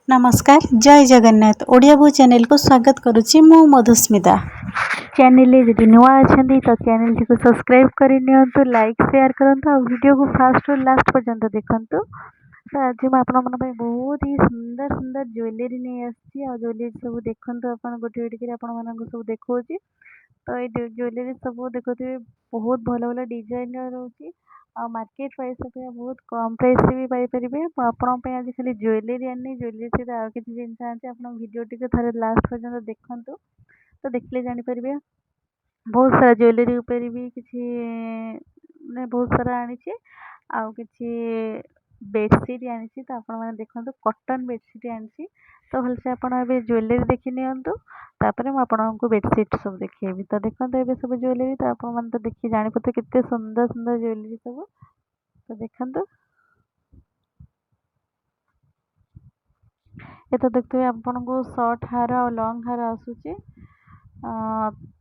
नमस्कार जय जगन्नाथ ओडिया भू चैनल को स्वागत करुच्ची मु मधुस्मिता चैनल यदि नुआ अच्छा तो चैनल को सब्सक्राइब कर लाइक शेयर करूँ और वीडियो को फास्ट और लास्ट पर्यंत देखूँ। तो आज मैं आपण बहुत ही सुंदर सुंदर ज्वेलरी नहीं आसी ज्वेलरी सब देखूँ आप गोटे गोटे आप सब देखा। तो ये ज्वेलरी सब देखुए बहुत भल भल डिजाइन रोचे आ मार्केट प्राइस अपेक्षा बहुत कम प्राइस भी पाइपर। आपंप आज खाली ज्वेलरी आनी ज्वेलरी सहित आउ कि जिन आनी आप भिडियो टी थे लास्ट पर्यटन देखूँ। तो देखले जापर बहुत सारा ज्वेलरी उपर भी किसी मैंने बहुत सारा आनी आउ कि बेडसीट आनी तो आप देखो कॉटन बेडसीट आनी। तो भलसे आप ज्वेलरी देखी निपर मुझे बेडसीट सब देखी। तो देखो ये सब ज्वेलरी तो आप तो देखिए जापर केते सुंदर सुंदर ज्वेलरी सब। तो देखो ये तो देखते आपन को शॉर्ट हार और लॉन्ग हार आसूची।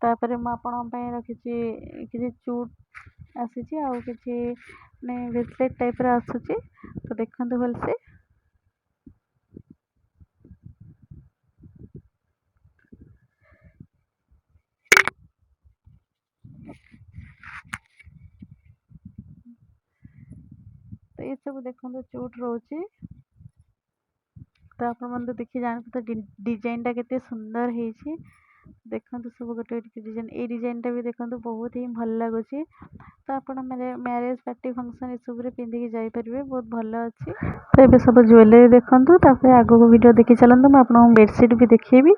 तापर मुझे रखी किसी चूट आसी आउ कि ब्रेसलेट टाइप आसूची। तो देखो भलसे तो ये सब देखो चूट रोचे। तो आप देखिए जान डिजाइन टा केते सुंदर है। देखो सब गोटे डिजाइन ये डिजाइन टा भी देखो बहुत ही भल लगुच। तो आप मैरिज पार्टी फंक्शन ये सब पिंधिकी जापर बहुत भल अच्छी। तो ये सब ज्वेलरी देखो आग को वीडियो देखी चलते मुझे आपको बेडसीट भी देखी।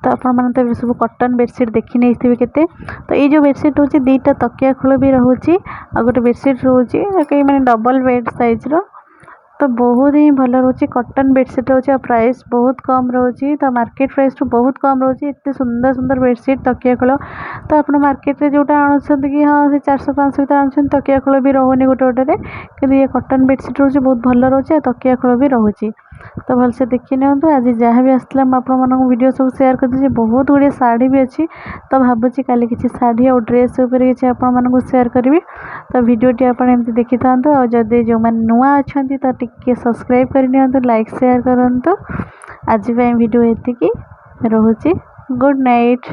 तो आप सब कॉटन बेडसीट देखी नहीं थे केते। तो ये जो बेडसीट रोचे दीटा तकिया खोल भी रोचे आ गोटे बेडसीट रोचे कहीं मैंने डबल बेड साइज रो। तो बहुत ही भल रोचे कॉटन बेडसीट रोचे प्राइस बहुत कम रोचे। तो मार्केट प्राइस टू बहुत कम रोचे इतने सुंदर सुंदर बेडसीट तकिया खोल। तो आप मार्केट रे जोटा आणुछंत कि हाँ से 400-500 भीतर आणुछंत तकिया खोल भी रोनी गोटे गोटे कि ये कॉटन बेडसीट रोचे बहुत भल रोचे तकिया खोल भी रोचे। तो भलसे देखी नियंतु आज जहाँ भी आसला मुझे वीडियो सब शेयर कर दी। बहुत गुड़िया शाढ़ी भी अच्छी तो भावुँ काली किसी शाढ़ी और ड्रेस उपर किसी आपको शेयर करी। तो वीडियोटी आप देखी था और जदि जो मैंने नुआ अच्छा तो टिके सब्सक्राइब कर लाइक शेयर करूँ। आज वीडियो एतिकी रोचे गुड नाइट।